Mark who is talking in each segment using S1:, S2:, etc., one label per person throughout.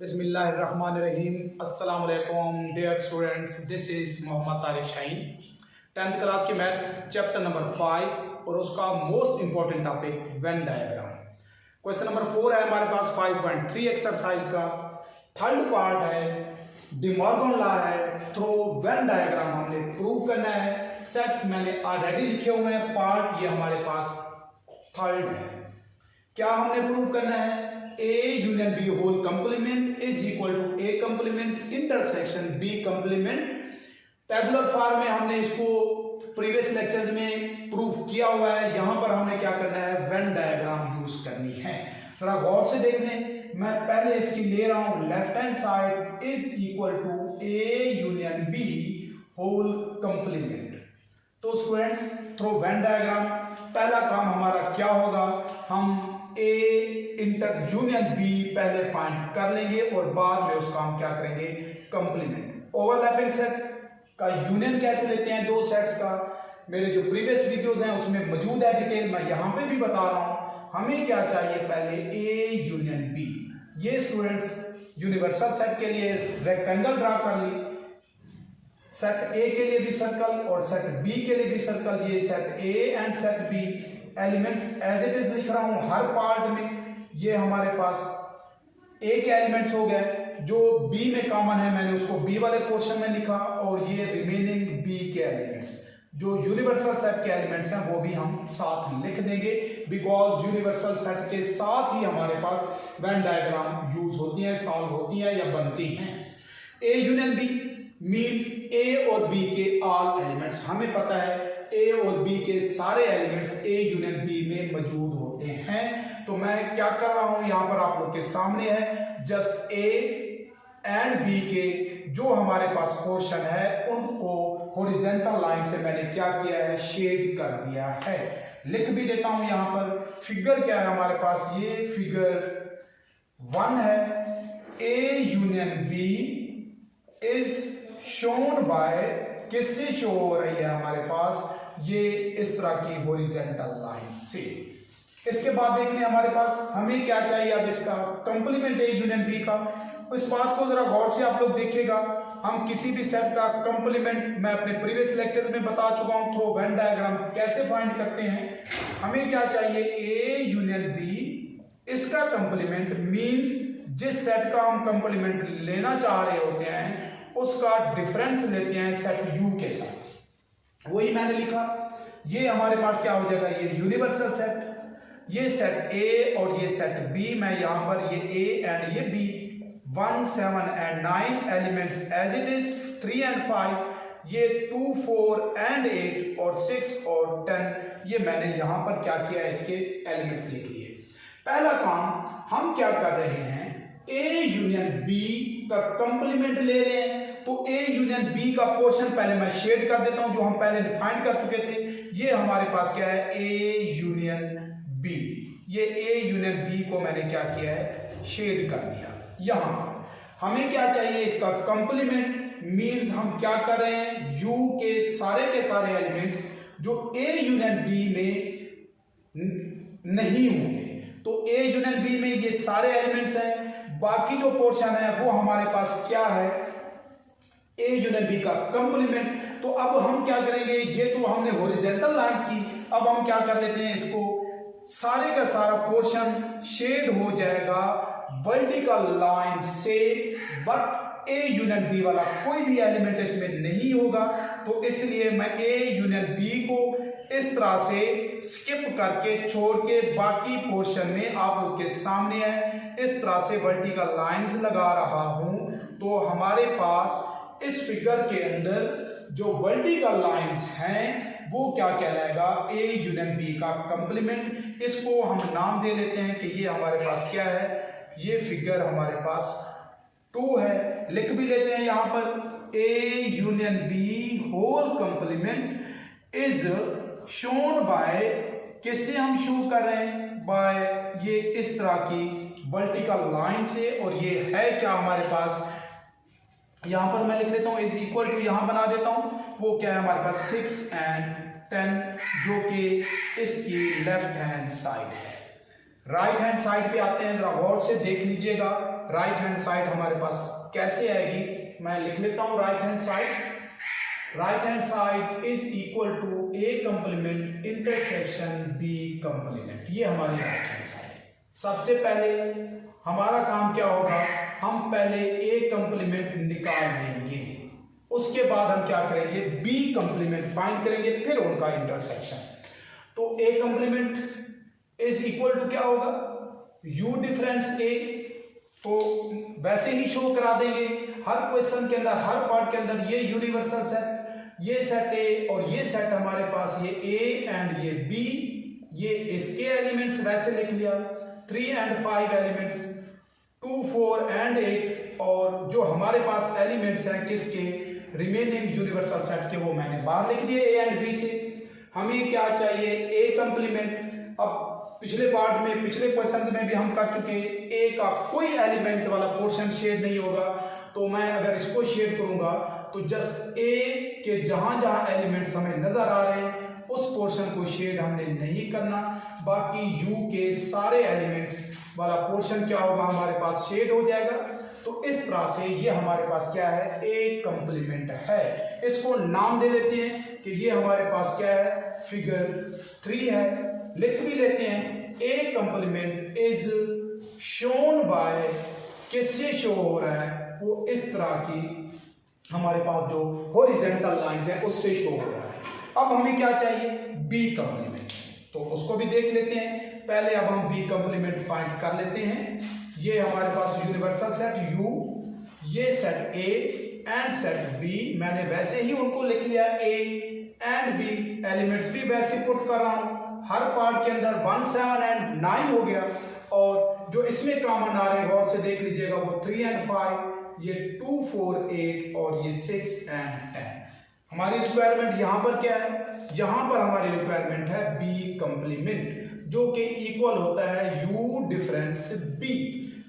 S1: बिस्मिल्लाहिर्रहमानिर्रहीम। अस्सलाम वालेकुम dear students, this is Mohammad Tariq Shaheen. 10th class की मैथ चैप्टर नंबर 5 और उसका most important topic Venn diagram. Question number 4 है हमारे पास 5.3 एक्सरसाइज का। थर्ड पार्ट है डी मॉर्गन लॉ है थ्रू वेन डायग्राम हमने प्रूव करना है। सेट्स मैंने ऑलरेडी लिखे हुए हैं, पार्ट ये हमारे पास थर्ड है। क्या हमने प्रूव करना है? A union B whole complement is equal to A complement intersection B complement. Tabular form में हमने इसको प्रीवियस लेक्चर्स में प्रूफ किया हुआ है। यहां पर हमने क्या करना है? वेन डायग्राम यूज करनी है। थोड़ा गौर से देख लें, मैं पहले इसकी ले रहा हूं left hand side is equal to A union B whole complement. तो स्टूडेंट्स थ्रू वेन डायग्राम पहला काम हमारा क्या होगा? हम A इंटर यूनियन B पहले फाइंड कर लेंगे और बाद में उसका हम क्या करेंगे? कंप्लीमेंट। ओवरलैपिंग सेट का यूनियन कैसे लेते हैं दो सेट्स का, मेरे जो प्रीवियस वीडियोस हैं उसमें मौजूद है डिटेल, मैं यहां पे भी बता रहा हूं। हमें क्या चाहिए? पहले A यूनियन B। ये स्टूडेंट्स यूनिवर्सल सेट के लिए रेक्टेंगल ड्रा कर ली, सेट A के लिए भी सर्कल और सेट B के लिए भी सर्कल। ये set A and set B elements as it is लिख रहा हूं हर पार्ट में। ये हमारे पास A के एलिमेंट्स हो गए, जो B में कॉमन है मैंने उसको B वाले पोर्शन में लिखा, और ये रिमेनिंग B के एलिमेंट्स जो यूनिवर्सल सेट के एलिमेंट्स हैं वो भी हम साथ लिख देंगे, बिकॉज यूनिवर्सल सेट के साथ ही हमारे पास वेन डायग्राम यूज होती है, सॉल्व होती है या बनती हैं। A union B means A और B के ऑल एलिमेंट्स। हमें पता है A और B के सारे एलिमेंट्स A यूनियन B में मौजूद होते हैं। तो मैं क्या कर रहा हूं यहां पर आप लोग के सामने है, जस्ट A एंड B के जो हमारे पास पोर्शन है उनको हॉरिजॉन्टल लाइन से मैंने क्या किया है? शेड कर दिया है। लिख भी देता हूं यहां पर। फिगर क्या है हमारे पास? ये फिगर 1 है। A union B is shown by, किससे शो हो रही है हमारे पास? ये इस तरह की हॉरिजॉन्टल लाइन से। इसके बाद देख लें हमारे पास हमें क्या चाहिए अब इसका? कंप्लीमेंट A यूनियन B का। इस बात को जरा गौर से आप लोग देखिएगा। हम किसी भी सेट का कंप्लीमेंट मैं अपने प्रीवियस लेक्चर में बता चुका हूं थ्रू वेन डायग्राम कैसे फाइंड करते हैं। हमें क्या चाहिए? A यूनियन B इसका कंप्लीमेंट मींस जिस सेट का हम कंप्लीमेंट लेना चाह रहे होते हैं उसका डिफरेंस लेते हैं सेट U के साथ। वही मैंने लिखा। ये हमारे पास क्या हो जाएगा? ये यूनिवर्सल सेट, ये सेट A और ये सेट B। मैं यहां पर ये A एंड ये B 1 7 and 9 elements as it is, 3 and 5 ये 2 4 एंड 8 और 6 और 10 ये मैंने यहां पर क्या किया है? इसके एलिमेंट्स लिख लिए। पहला काम हम क्या कर रहे हैं? A यूनियन B का कंप्लीमेंट ले रहे हैं। तो A यूनियन B का पोर्शन पहले मैं शेड कर देता हूं जो हम पहले डिफाइन कर चुके थे। ये हमारे पास क्या है? A union B। ये A यूनियन B को मैंने क्या किया है? शेड कर दिया। यहां पर हमें क्या चाहिए? इसका कंप्लीमेंट मींस हम क्या कर रहे हैं? U के सारे एलिमेंट्स जो A यूनियन B में नहीं होंगे। तो A यूनियन B में ये सारे एलिमेंट्स हैं, बाकी जो पोर्शन है वो हमारे पास क्या है? A यूनियन B का कंप्लीमेंट। तो अब हम क्या करेंगे? ये तो हमने हॉरिजॉन्टल लाइंस की, अब हम क्या कर लेते हैं? इसको सारे का सारा पोर्शन शेड हो जाएगा वर्टिकल लाइन से, बट A यूनियन B वाला कोई भी एलिमेंट इसमें नहीं होगा। तो इसलिए मैं A यूनियन B को इस तरह से स्किप करके छोड़ के बाकी पोर्शन में आप लोग के सामने है इस तरह से वर्टिकल लाइंस लगा रहा हूं। तो हमारे पास इस फिगर के अंदर जो वर्टिकल लाइंस हैं वो क्या कहलाएगा? A यूनियन B का कंप्लीमेंट। इसको हम नाम दे लेते हैं कि ये हमारे पास क्या है? ये फिगर हमारे पास 2 है। लिख भी लेते हैं यहां पर A union B whole complement is shown by, किससे हम शो कर रहे हैं? बाय ये इस तरह की वर्टिकल लाइन से। और ये है क्या हमारे पास? यहां पर मैं लिख लेता हूं इज इक्वल टू, यहां बना देता हूं। वो क्या है हमारे पास? 6 एंड 10 जो कि इसकी लेफ्ट हैंड साइड है। राइट हैंड साइड पे आते हैं, जरा गौर से देख लीजिएगा। राइट हैंड साइड हमारे पास कैसे आएगी, मैं लिख लेता हूं right hand side is equal to A complement intersection B complement. ये हमारी राइट हैंड साइड है। सबसे पहले हमारा काम क्या होगा, हम पहले ए कंप्लीमेंट निकाल लेंगे, उसके बाद हम क्या करेंगे, बी कंप्लीमेंट फाइंड करेंगे, फिर उनका इंटरसेक्शन। तो ए कंप्लीमेंट इज इक्वल टू क्या होगा, यू डिफरेंस ए। तो वैसे ही शो करा देंगे हर क्वेश्चन के अंदर, हर पार्ट के अंदर, ये यूनिवर्सल सेट, ये सेट ए और ये सेट हमारे पास, ये ए एंड ये बी, ये इसके एलिमेंट्स वैसे लिख लिया, 3 and 5 एलिमेंट्स, 2, 4 and 8, और जो हमारे पास एलिमेंट्स हैं किसके, रिमेनिंग यूनिवर्सल सेट के, वो मैंने बाहर लिख दिए ए एंड बी से। हमें क्या चाहिए, ए कंप्लीमेंट। अब पिछले पार्ट में, पिछले क्वेश्चन में भी हम कर चुके, ए का कोई एलिमेंट वाला पोर्शन शेड नहीं होगा, तो मैं अगर इसको शेड करूंगा तो जस्ट ए के जहां जहां एलिमेंट्स हमें नजर आ रहे हैं उस पोर्शन को शेड हमने नहीं करना, बाकी यू के सारे एलिमेंट्स वाला पोर्शन क्या होगा, हमारे पास शेड हो जाएगा। तो इस तरह से ये हमारे पास क्या है, ए कंप्लीमेंट है। इसको नाम दे लेते हैं कि ये हमारे पास क्या है, फिगर 3 है। लिख भी लेते हैं, ए कंप्लीमेंट इज शोन बाय, किससे शो हो रहा है, वो इस तरह की हमारे पास जो हॉरिजॉन्टल लाइन है उससे शो हो रहा है। अब हमें क्या चाहिए, बी कंप्लीमेंट, तो उसको भी देख लेते हैं। पहले अब हम बी कंप्लीमेंट फाइंड कर लेते हैं। ये हमारे पास यूनिवर्सल सेट यू, ये set A and set B, मैंने वैसे ही उनको लिख लिया, ए एंड बी एलिमेंट्स भी वैसे पुट कर रहा हूं। हर पार्ट के अंदर 1, 7 and 9 हो गया, और जो इसमें कॉमन आ रहे हैं गौर से देख लीजिएगा, वो 3 and 5, ये 2, 4, 8 और ये 6 and 10। हमारी रिक्वायरमेंट यहां पर क्या है, यहां पर हमारी रिक्वायरमेंट है बी कंप्लीमेंट, जो कि इक्वल होता है यू डिफरेंस बी।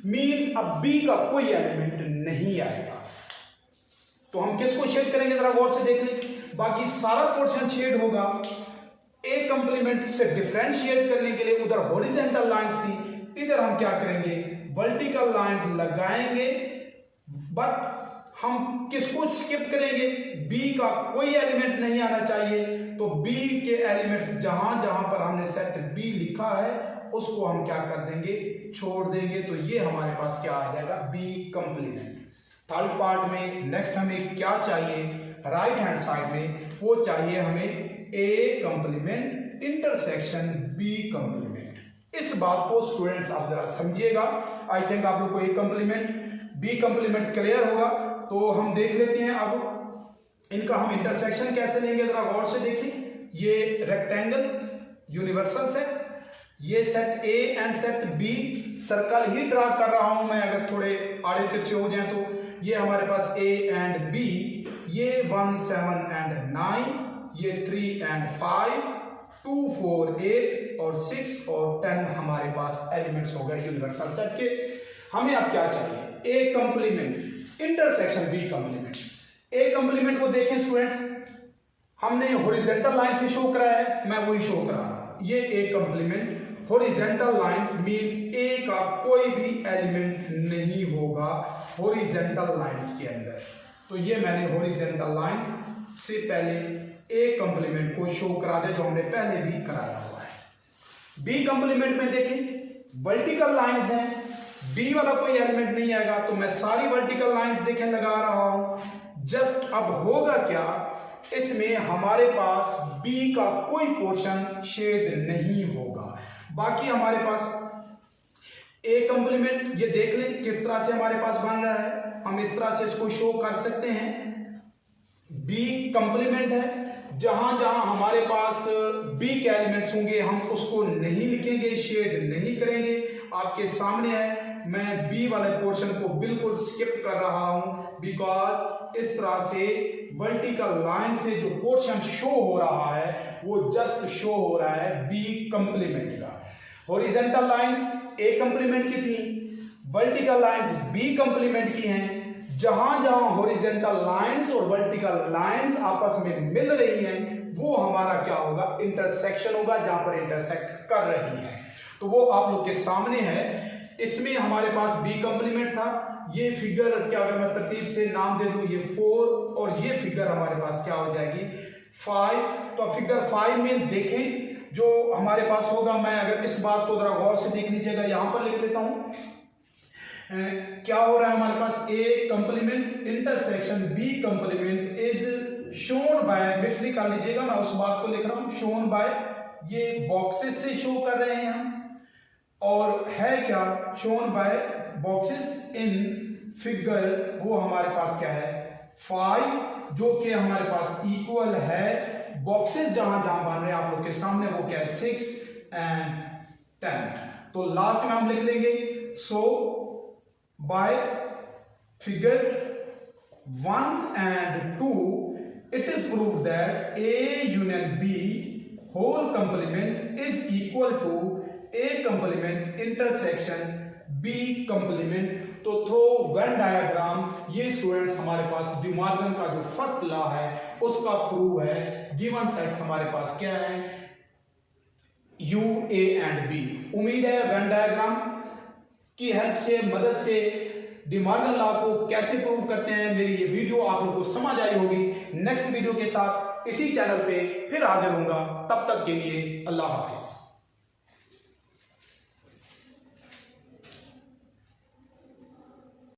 S1: मींस अब बी का कोई एलिमेंट नहीं आएगा, तो हम किसको शेड करेंगे जरा गौर से देख लें। बाकी सारा पोर्शन शेड होगा। ए कंप्लीमेंट से डिफरेंशिएट करने के लिए उधर हॉरिजॉन्टल लाइंस थी, इधर हम क्या करेंगे, वर्टिकल लाइंस लगाएंगे, बट हम किसको स्किप करेंगे, बी का कोई एलिमेंट नहीं आना चाहिए। तो बी के एलिमेंट्स जहां जहां पर हमने सेट बी लिखा है उसको हम क्या कर देंगे, छोड़ देंगे। तो ये हमारे पास क्या आ जाएगा, बी कंप्लीमेंट। थर्ड पार्ट में नेक्स्ट हमें क्या चाहिए, राइट हैंड साइड में वो चाहिए हमें ए कंप्लीमेंट इंटरसेक्शन बी कंप्लीमेंट। इस बात को स्टूडेंट्स आप जरा समझिएगा। आई थिंक आप लोग को ए कंप्लीमेंट बी कंप्लीमेंट क्लियर होगा। तो हम देख लेते हैं अब इनका हम इंटरसेक्शन कैसे लेंगे, जरा गौर से देखिए। ये रेक्टेंगल यूनिवर्सल सेट, ये set A and set B, circle ही ड्रा कर रहा हूं मैं, अगर थोड़े आड़े तिरछे हो जाए तो ये हमारे पास ए एंड बी, ये 1, 7 and 9, ये 3 and 5, 2, 4, 8 और 6 और 10 हमारे पास एलिमेंट्स हो गए यूनिवर्सल सेट के। हमें अब क्या चाहिए, ए कंप्लीमेंट इंटरसेक्शन बी कंप्लीमेंट। ए कंप्लीमेंट को देखें स्टूडेंट्स, हमने हॉरिजॉन्टल लाइन से शो कराया है, मैं वही शो करा रहा हूं। ये ए कंप्लीमेंट हॉरिजॉन्टल लाइंस मींस ए का कोई भी एलिमेंट नहीं होगा हॉरिजॉन्टल लाइंस के अंदर। तो ये मैंने हॉरिजॉन्टल लाइंस से पहले ए कंप्लीमेंट को शो करा दे, जो हमने पहले भी कराया हुआ है। बी कंप्लीमेंट में देखें वर्टिकल लाइंस हैं, बी वाला कोई एलिमेंट नहीं आएगा, तो मैं सारी वर्टिकल लाइंस देखें लगा रहा हूं। जस्ट अब होगा क्या, इसमें हमारे पास बी का कोई पोर्शन शेड नहीं होगा। बाकी हमारे पास ए कंप्लीमेंट, ये देख लें किस तरह से हमारे पास बन रहा है। हम इस तरह से इसको शो कर सकते हैं। बी कंप्लीमेंट है, जहां जहां हमारे पास बी के एलिमेंट्स होंगे हम उसको नहीं लिखेंगे, शेड नहीं करेंगे। आपके सामने है, मैं बी वाले पोर्शन को बिल्कुल स्किप कर रहा हूं, बिकॉज इस तरह से वर्टिकल लाइन से जो पोर्शन शो हो रहा है वो जस्ट शो हो रहा है बी कंप्लीमेंट का। हॉरिजॉन्टल लाइंस ए कंप्लीमेंट की थी, वर्टिकल लाइंस बी कंप्लीमेंट की हैं। जहां जहां हॉरिजॉन्टल लाइंस और वर्टिकल लाइंस आपस में मिल रही हैं वो हमारा क्या होगा, इंटरसेक्शन होगा, जहां पर इंटरसेक्ट कर रही है। तो वो आप लोग के सामने है इसमें हमारे पास बी कंप्लीमेंट था। ये फिगर क्या अगर मैं तरतीब से नाम दे दूं, ये 4 और ये फिगर हमारे पास क्या हो जाएगी 5। तो फिगर 5 में देखें जो हमारे पास होगा, मैं अगर इस बात को जरा गौर से देख लीजिएगा, यहां पर लिख लेता हूं क्या हो रहा है हमारे पास, A complement intersection B complement is shown by, mix निकाल लीजिएगा, मैं उस बात को लिख रहा हूं शोन बाय, ये बॉक्सेस से शो कर रहे हैं हम, और है क्या shown by boxes in figure, वो हमारे पास क्या है 5, जो कि हमारे पास इक्वल है बॉक्सेस जहां जहां बन रहे हैं आप लोग के सामने, वो क्या है 6 एंड 10। तो लास्ट में हम लिख लेंगे सो bye figure 1 and 2 it is proved that A union B whole complement is equal to A complement intersection B complement। तो थ्रो वेन डायग्राम ये स्टूडेंट्स हमारे पास डी मॉर्गन का जो फर्स्ट लॉ है उसका प्रूव है। गिवन सेट्स हमारे पास क्या है U, A एंड B। उम्मीद है वेन डायग्राम की हेल्प से, मदद से डी मॉर्गन लॉ को कैसे प्रूव करते हैं, मेरी ये वीडियो आप लोगों को समझ आई होगी। नेक्स्ट वीडियो के साथ इसी चैनल पे फिर हाजिर होऊंगा, तब तक के लिए अल्लाह हाफिज।